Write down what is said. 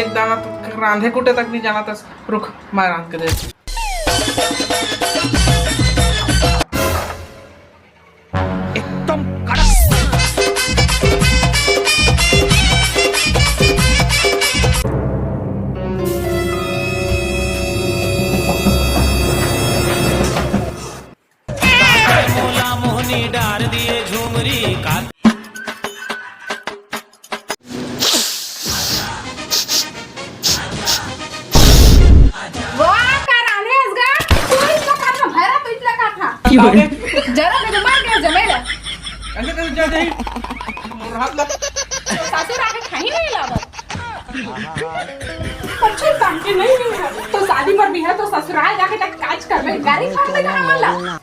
एक दाना तो रांधे कुटे तक नहीं जाना था। रुक मैं रांध के दे। एकदम कड़क। मोला मोहनी डार दिए झुमरी का। जरा मेरे मार गया जमेला ऐसे कैसे जा दे मोर हाथ लग सासू राखे खाई नहीं लावत अच्छे काम के नहीं है तो शादी पर भी है तो ससुराल जाके तक काज करबे गाड़ी खा के कहां मला